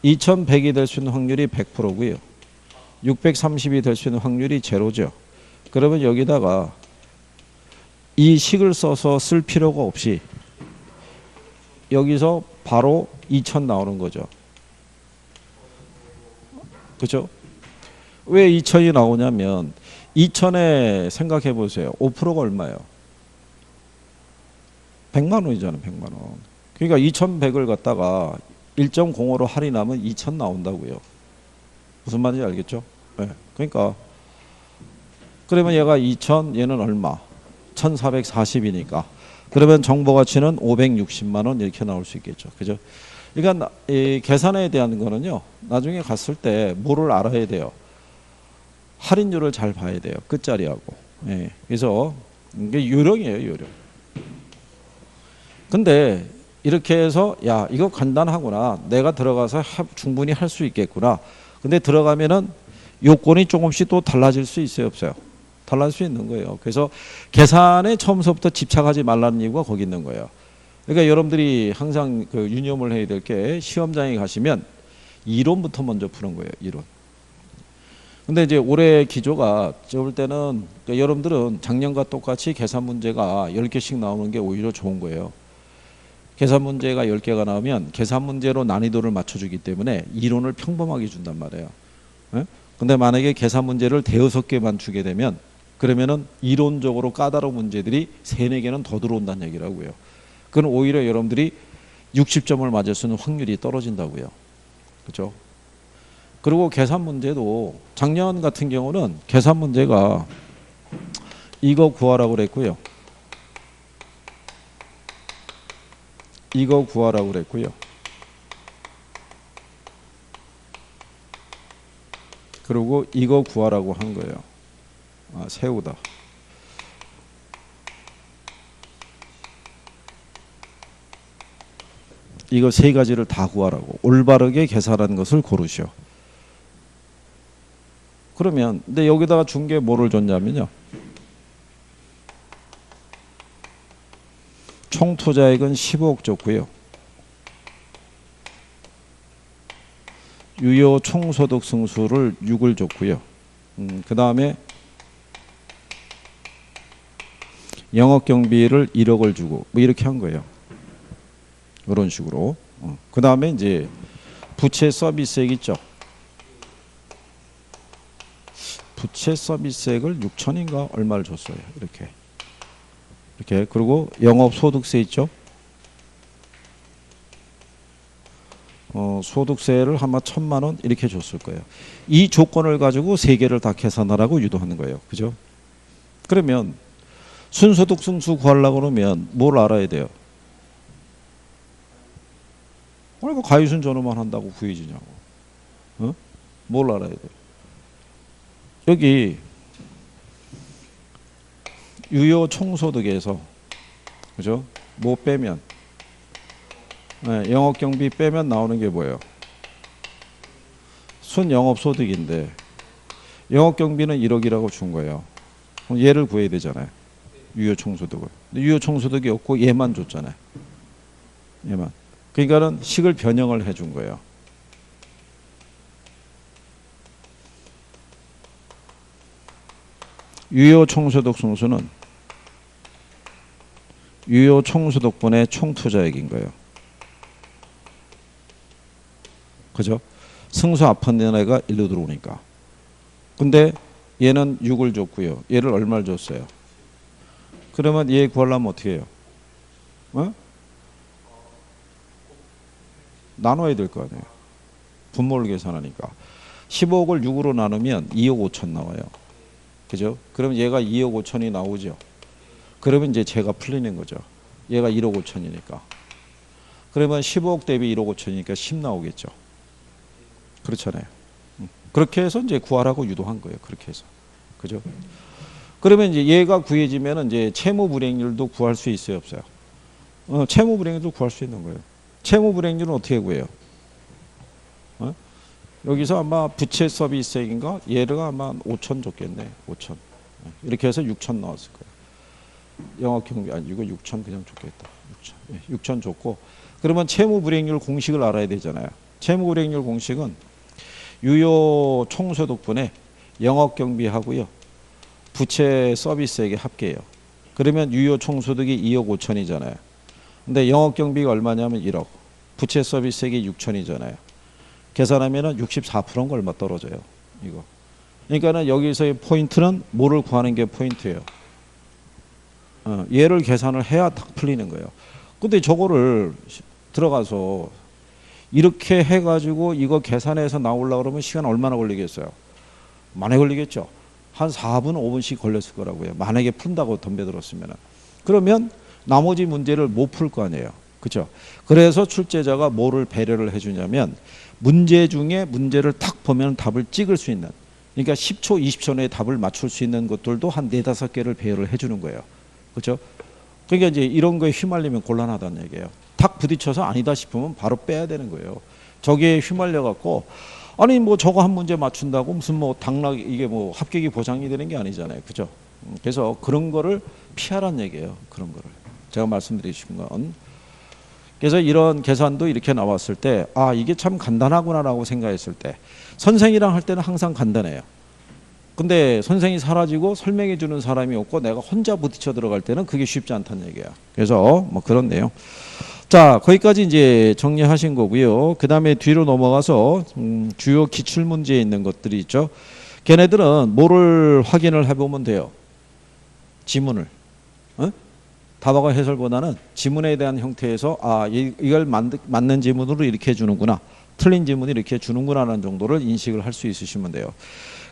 2,100이 될 수 있는 확률이 100%고요. 630이 될 수 있는 확률이 제로죠. 그러면 여기다가 이 식을 써서 쓸 필요가 없이 여기서 바로 2,000 나오는 거죠. 그렇죠? 왜 2,000이 나오냐면 2,000에 생각해 보세요. 5%가 얼마예요? 100만 원이잖아요. 100만 원. 그러니까 2,100을 갖다가 1.05로 할인하면 2,000 나온다고요. 무슨 말인지 알겠죠? 그러니까 그러면 얘가 2,000, 얘는 얼마? 1,440이니까 그러면 정보 가치는 560만 원 이렇게 나올 수 있겠죠. 그죠? 그러니까 이 계산에 대한 거는요. 나중에 갔을 때 뭐를 알아야 돼요? 할인율을 잘 봐야 돼요. 끝자리하고. 그래서 이게 요령이에요, 요령. 근데 이렇게 해서 야, 이거 간단하구나. 내가 들어가서 충분히 할 수 있겠구나. 근데 들어가면은 요건이 조금씩 또 달라질 수 있어요, 없어요? 달라질 수 있는 거예요. 그래서 계산에 처음부터 집착하지 말라는 이유가 거기 있는 거예요. 그러니까 여러분들이 항상 유념을 해야 될 게 시험장에 가시면 이론부터 먼저 푸는 거예요. 이론. 근데 이제 올해 기조가 제가 볼 때는 그러니까 여러분들은 작년과 똑같이 계산 문제가 10개씩 나오는 게 오히려 좋은 거예요. 계산 문제가 10개가 나오면 계산 문제로 난이도를 맞춰주기 때문에 이론을 평범하게 준단 말이에요. 예? 근데 만약에 계산 문제를 대여섯 개만 주게 되면 그러면은 이론적으로 까다로운 문제들이 3, 4개는 더 들어온다는 얘기라고요. 그건 오히려 여러분들이 60점을 맞을 수 있는 확률이 떨어진다고요. 그렇죠? 그리고 계산 문제도 작년 같은 경우는 계산 문제가 이거 구하라고 그랬고요. 이거 구하라고 그랬고요. 그리고 이거 구하라고 한 거예요. 아, 세우다. 이거 3가지를 다 구하라고. 올바르게 계산하는 것을 고르시오. 그러면 근데 여기다가 준 게 뭐를 줬냐면요. 총 투자액은 15억 줬고요. 유효 총소득 승수를 6을 줬고요. 그 다음에 영업경비를 1억을 주고 뭐 이렇게 한 거예요. 이런 식으로. 그 다음에 이제 부채 서비스액 있죠. 부채 서비스액을 6천인가 얼마를 줬어요. 이렇게. 그리고 영업소득세 있죠. 소득세를 아마 1,000만 원 이렇게 줬을 거예요. 이 조건을 가지고 3개를 다 계산하라고 유도하는 거예요. 그죠? 그러면 순소득 승수 구하려고 그러면 뭘 알아야 돼요? 그러니까 가위순 전후만 한다고 구해지냐고. 뭘 알아야 돼요? 여기 유효 총소득에서 그죠? 뭐 빼면 네, 영업경비 빼면 나오는 게 뭐예요? 순영업소득인데 영업경비는 1억이라고 준 거예요. 그럼 얘를 구해야 되잖아요. 유효 총소득을. 근데 유효 총소득이 없고 얘만 줬잖아요. 얘만. 그러니까는 식을 변형을 해준 거예요. 유효 총소득 승수는 유효 총소득분의 총투자액인 거예요. 그죠? 승수 앞은 애가 1로 들어오니까. 근데 얘는 6을 줬고요. 얘를 얼마를 줬어요? 그러면 얘 구하려면 어떻게 해요? 나눠야 될 거 아니에요. 분모를 계산하니까. 15억을 6으로 나누면 2억 5천 나와요. 그죠? 그럼 얘가 2억 5천이 나오죠. 그러면 이제 제가 풀리는 거죠. 얘가 1억 5천이니까. 그러면 15억 대비 1억 5천이니까 10 나오겠죠. 그렇잖아요. 그렇게 해서 이제 구하라고 유도한 거예요. 그렇게 해서. 그죠? 그러면 이제 얘가 구해지면 이제 채무 불이행률도 구할 수 있어요, 없어요? 채무 불이행률도 구할 수 있는 거예요. 채무 불이행률은 어떻게 구해요? 여기서 아마 부채 서비스액인가? 얘가 아마 5천 줬겠네. 5천. 이렇게 해서 6천 나왔을 거예요. 영업경비 아니 이거 6천 그냥 줬겠다. 6천. 6천 줬고 그러면 채무 불이행률 공식을 알아야 되잖아요. 채무 불이행률 공식은 유효 총소득분의 영업경비하고요. 부채 서비스액의 합계예요. 그러면 유효 총소득이 2억 5천이잖아요. 근데 영업경비가 얼마냐면 1억. 부채 서비스액이 6천이잖아요. 계산하면은 64%가 얼마 떨어져요. 이거. 그러니까는 여기서의 포인트는 뭐를 구하는 게 포인트예요. 얘를 계산을 해야 딱 풀리는 거예요. 근데 저거를 들어가서 이렇게 해가지고 이거 계산해서 나오려고 그러면 시간 얼마나 걸리겠어요? 많이 걸리겠죠. 한 4분, 5분씩 걸렸을 거라고요. 만약에 푼다고 덤벼들었으면. 그러면 나머지 문제를 못 풀 거 아니에요. 그렇죠? 그래서 출제자가 뭐를 배려를 해주냐면 문제 중에 문제를 탁 보면 답을 찍을 수 있는 그러니까 10초, 20초 내에 답을 맞출 수 있는 것들도 한 4, 5개를 배열을 해주는 거예요. 그렇죠? 그러니까 이제 이런 거에 휘말리면 곤란하다는 얘기예요. 탁 부딪혀서 아니다 싶으면 바로 빼야 되는 거예요. 저기에 휘말려 갖고 아니 뭐 저거 한 문제 맞춘다고 무슨 뭐 당락 이게 뭐 합격이 보장이 되는 게 아니잖아요. 그죠? 그래서 그런 거를 피하라는 얘기예요. 그런 거를. 제가 말씀드리고 싶은 건 그래서 이런 계산도 이렇게 나왔을 때 아 이게 참 간단하구나라고 생각했을 때 선생이랑 할 때는 항상 간단해요. 근데 선생이 사라지고 설명해 주는 사람이 없고 내가 혼자 부딪혀 들어갈 때는 그게 쉽지 않다는 얘기야. 그래서 뭐 그렇네요. 자, 거기까지 이제 정리하신 거고요. 그 다음에 뒤로 넘어가서 주요 기출 문제에 있는 것들이 있죠. 걔네들은 뭐를 확인을 해보면 돼요. 지문을. 어? 답하고 해설보다는 지문에 대한 형태에서 이걸 맞는 지문으로 이렇게 해주는구나. 틀린 지문이 이렇게 주는구나라는 정도를 인식을 할 수 있으시면 돼요.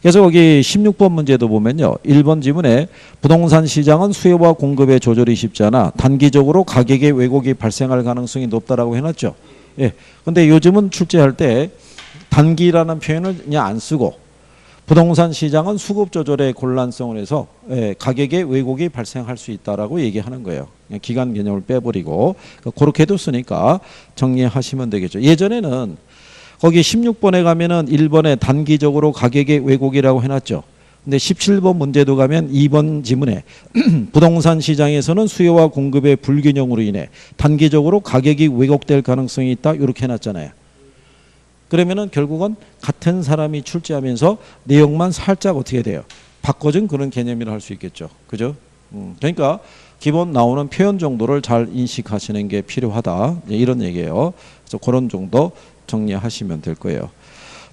그래서 거기 16번 문제도 보면요. 1번 지문에 부동산 시장은 수요와 공급의 조절이 쉽지 않아 단기적으로 가격의 왜곡이 발생할 가능성이 높다라고 해놨죠. 예. 근데 요즘은 출제할 때 단기라는 표현을 그냥 안 쓰고 부동산 시장은 수급 조절의 곤란성을 해서 가격의 왜곡이 발생할 수 있다라고 얘기하는 거예요. 그냥 기간 개념을 빼버리고 그렇게도 쓰니까 정리하시면 되겠죠. 예전에는 거기 16번에 가면은 1번에 단기적으로 가격의 왜곡이라고 해놨죠. 근데 17번 문제도 가면 2번 지문에 부동산 시장에서는 수요와 공급의 불균형으로 인해 단기적으로 가격이 왜곡될 가능성이 있다 이렇게 해놨잖아요. 그러면은 결국은 같은 사람이 출제하면서 내용만 살짝 어떻게 돼요? 바꿔준 그런 개념이라 할 수 있겠죠. 그죠? 그러니까 기본 나오는 표현 정도를 잘 인식하시는 게 필요하다. 이런 얘기예요. 그래서 그런 정도 정리하시면 될 거예요.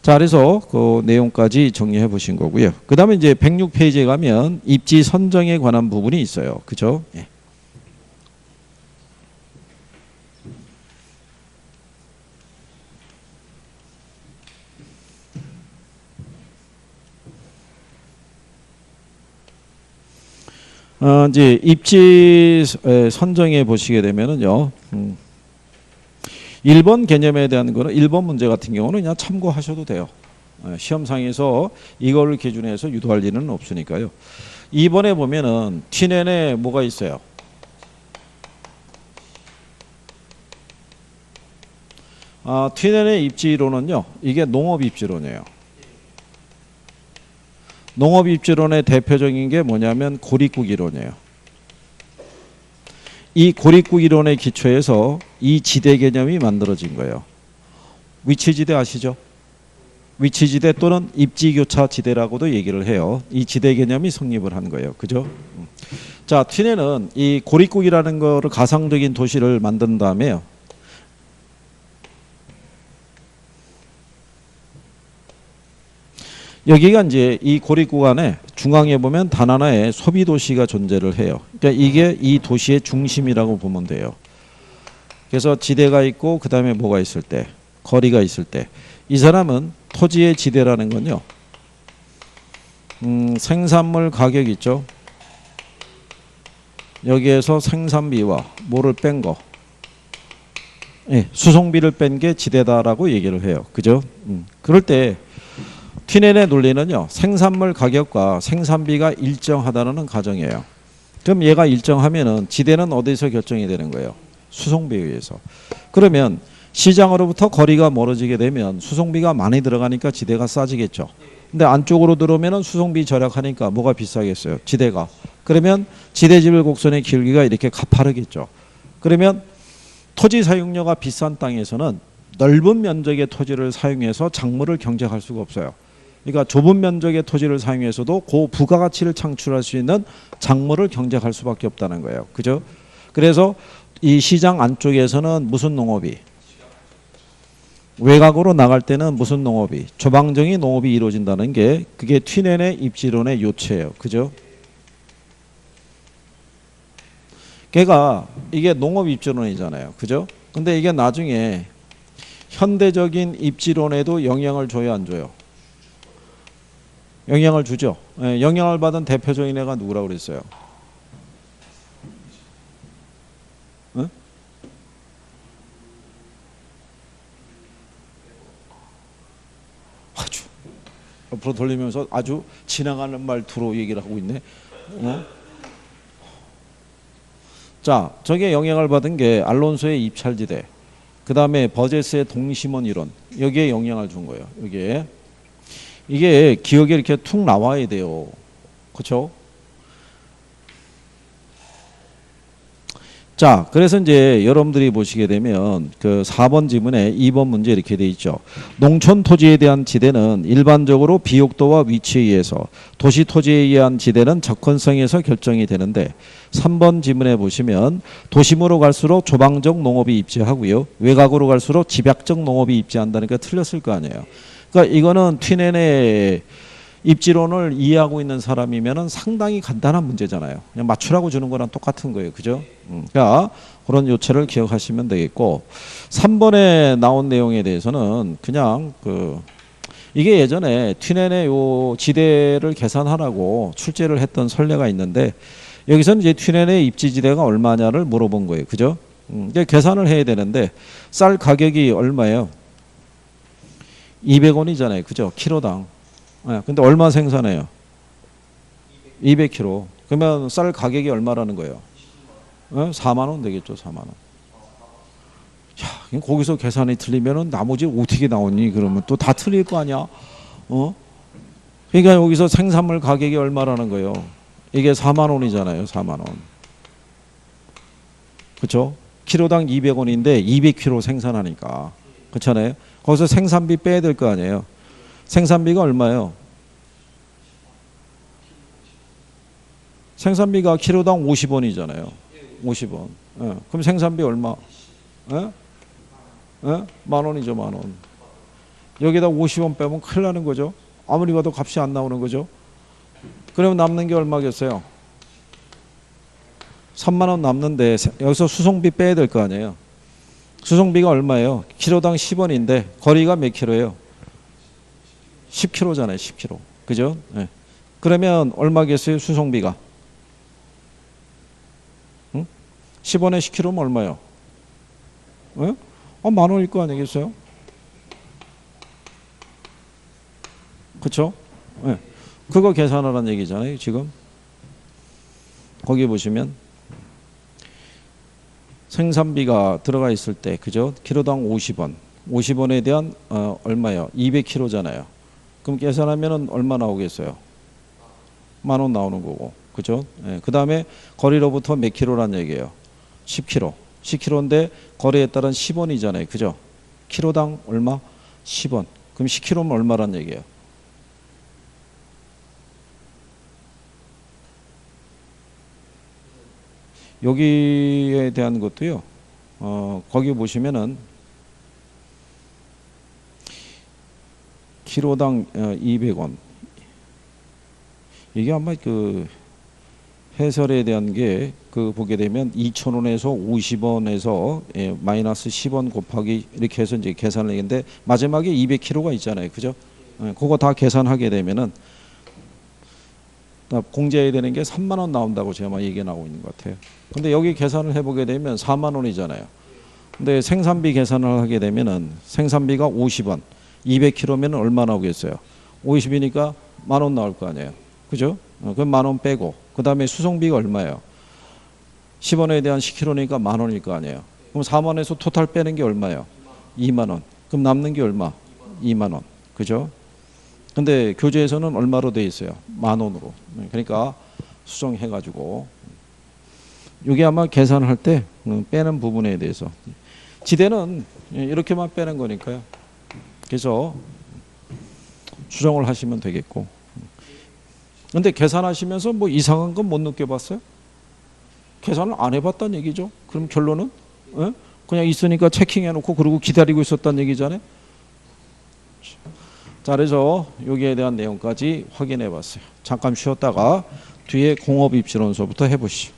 자, 그래서 그 내용까지 정리해 보신 거고요. 그 다음에 이제 106페이지에 가면 입지 선정에 관한 부분이 있어요. 그죠? 예. 이제 입지 선정해 보시게 되면은요. 1번 개념에 대한 거는 1번 문제 같은 경우는 그냥 참고하셔도 돼요. 시험상에서 이걸 기준해서 유도할 일은 없으니까요. 2번에 보면은 T넷에 뭐가 있어요? T넷의 입지론은요. 이게 농업입지론이에요. 농업입지론의 대표적인 게 뭐냐면 고립국 이론이에요. 이 고립국 이론의 기초에서 이 지대 개념이 만들어진 거예요. 위치지대 아시죠? 위치지대 또는 입지교차 지대라고도 얘기를 해요. 이 지대 개념이 성립을 한 거예요. 그죠? 자, 튀네는 이 고립국이라는 거를 가상적인 도시를 만든 다음에요. 여기가 이제 이 고립국 안에 중앙에 보면 단 하나의 소비 도시가 존재를 해요. 그러니까 이게 이 도시의 중심이라고 보면 돼요. 그래서 지대가 있고 그 다음에 뭐가 있을 때, 거리가 있을 때, 이 사람은 토지의 지대라는 건요. 생산물 가격 있죠. 여기에서 생산비와 뭐를 뺀 거, 수송비를 뺀 게 지대다라고 얘기를 해요. 그죠? 그럴 때 튀넨의 논리는요. 생산물 가격과 생산비가 일정하다는 가정이에요. 그럼 얘가 일정하면은 지대는 어디서 결정이 되는 거예요? 수송비에 의해서. 그러면 시장으로부터 거리가 멀어지게 되면 수송비가 많이 들어가니까 지대가 싸지겠죠. 근데 안쪽으로 들어오면은 수송비 절약하니까 뭐가 비싸겠어요? 지대가. 그러면 지대지별 곡선의 길기가 이렇게 가파르겠죠. 그러면 토지 사용료가 비싼 땅에서는 넓은 면적의 토지를 사용해서 작물을 경작할 수가 없어요. 그러니까 좁은 면적의 토지를 사용해서도 그 부가가치를 창출할 수 있는 작물을 경작할 수밖에 없다는 거예요. 그죠? 그래서 이 시장 안쪽에서는 무슨 농업이? 외곽으로 나갈 때는 무슨 농업이? 조방정의 농업이 이루어진다는 게 그게 튀넨의 입지론의 요체예요. 그죠? 걔가 이게 농업 입지론이잖아요. 그죠? 근데 이게 나중에 현대적인 입지론에도 영향을 줘요, 안 줘요? 영향을 주죠. 영향을 받은 대표적인 애가 누구라고 그랬어요? 응? 아주 옆으로 돌리면서 아주 지나가는 말투로 얘기를 하고 있네. 자, 저게 영향을 받은 게 알론소의 입찰지대, 그 다음에 버제스의 동심원 이론, 여기에 영향을 준 거예요. 여기에. 이게 기억에 이렇게 툭 나와야 돼요. 그렇죠? 자, 그래서 이제 여러분들이 보시게 되면 그 4번 지문에 2번 문제 이렇게 돼 있죠. 농촌 토지에 대한 지대는 일반적으로 비옥도와 위치에 의해서, 도시 토지에 의한 지대는 접근성에서 결정이 되는데 3번 지문에 보시면 도심으로 갈수록 조방적 농업이 입지하고요. 외곽으로 갈수록 집약적 농업이 입지한다니까 틀렸을 거 아니에요. 그러니까 이거는 튀넨의 입지론을 이해하고 있는 사람이면은 상당히 간단한 문제잖아요. 그냥 맞추라고 주는 거랑 똑같은 거예요. 그죠? 그러니까 그런 요체를 기억하시면 되겠고, 3번에 나온 내용에 대해서는 그냥 이게 예전에 튀넨의 요 지대를 계산하라고 출제를 했던 선례가 있는데, 여기서는 이제 튀넨의 입지 지대가 얼마냐를 물어본 거예요. 그죠? 이제 계산을 해야 되는데 쌀 가격이 얼마예요? 200원이잖아요. 그죠? 키로당. 네, 근데 얼마 생산해요? 200kg. 그러면 쌀 가격이 얼마라는 거예요? 4만 원 되겠죠. 4만 원. 야, 거기서 계산이 틀리면은 나머지 어떻게 나오니? 그러면 또 다 틀릴 거 아니야? 그러니까 여기서 생산물 가격이 얼마라는 거예요? 이게 4만 원이잖아요. 4만 원. 그렇죠? 키로당 200원인데 200kg 생산하니까. 그렇잖아요. 거기서 생산비 빼야 될 거 아니에요. 생산비가 얼마예요? 생산비가 키로당 50원이잖아요. 50원. 예. 그럼 생산비 얼마? 예? 예? 만 원이죠, 만 원. 여기다 50원 빼면 큰일 나는 거죠. 아무리 봐도 값이 안 나오는 거죠. 그러면 남는 게 얼마겠어요? 3만 원 남는데 여기서 수송비 빼야 될 거 아니에요. 수송비가 얼마예요? 키로당 10원인데 거리가 몇 킬로예요? 10kg잖아요. 10kg. 그죠? 네. 그러면 얼마겠어요? 수송비가. 10원에 10kg면 얼마요? 네? 만 원일 거 아니겠어요? 그쵸? 네. 그거 계산하라는 얘기잖아요. 지금. 거기 보시면 생산비가 들어가 있을 때, 그죠? 키로당 50원. 50원에 대한 얼마요? 200kg잖아요. 그럼 계산하면 얼마 나오겠어요? 만 원 나오는 거고. 그죠? 예, 그 다음에 거리로부터 몇 킬로란 얘기예요? 10kg. 10kg인데 거리에 따른 10원이잖아요. 그죠? 키로당 얼마? 10원. 그럼 10kg면 얼마란 얘기예요? 여기에 대한 것도요. 거기 보시면은 키로당 200원. 이게 아마 해설에 대한 게 보게 되면 2,000원에서 50원에서 마이너스 10원 곱하기 이렇게 해서 이제 계산을 했는데 마지막에 200kg가 있잖아요. 그죠? 그거 다 계산하게 되면은 공제해야 되는 게 3만 원 나온다고 제가 막 얘기가 나오고 있는 것 같아요. 근데 여기 계산을 해보게 되면 4만 원이잖아요. 근데 생산비 계산을 하게 되면은 생산비가 50원. 200kg면 얼마 나오겠어요? 50이니까 만 원 나올 거 아니에요. 그죠? 그럼 만 원 빼고 그 다음에 수송비가 얼마예요? 10원에 대한 10kg니까 만 원일 거 아니에요. 그럼 4만 원에서 토탈 빼는 게 얼마예요? 2만 원. 그럼 남는 게 얼마? 2만 원. 그죠? 근데 교재에서는 얼마로 돼 있어요? 만 원으로. 그러니까 수정해가지고 이게 아마 계산을 할 때 빼는 부분에 대해서 지대는 이렇게만 빼는 거니까요. 그래서 수정을 하시면 되겠고. 근데 계산하시면서 뭐 이상한 건 못 느껴봤어요? 계산을 안 해봤다는 얘기죠. 그럼 결론은 그냥 있으니까 체킹해놓고 그러고 기다리고 있었다는 얘기잖아요. 자, 그래서 여기에 대한 내용까지 확인해 봤어요. 잠깐 쉬었다가 뒤에 공업입지론서부터 해보시죠.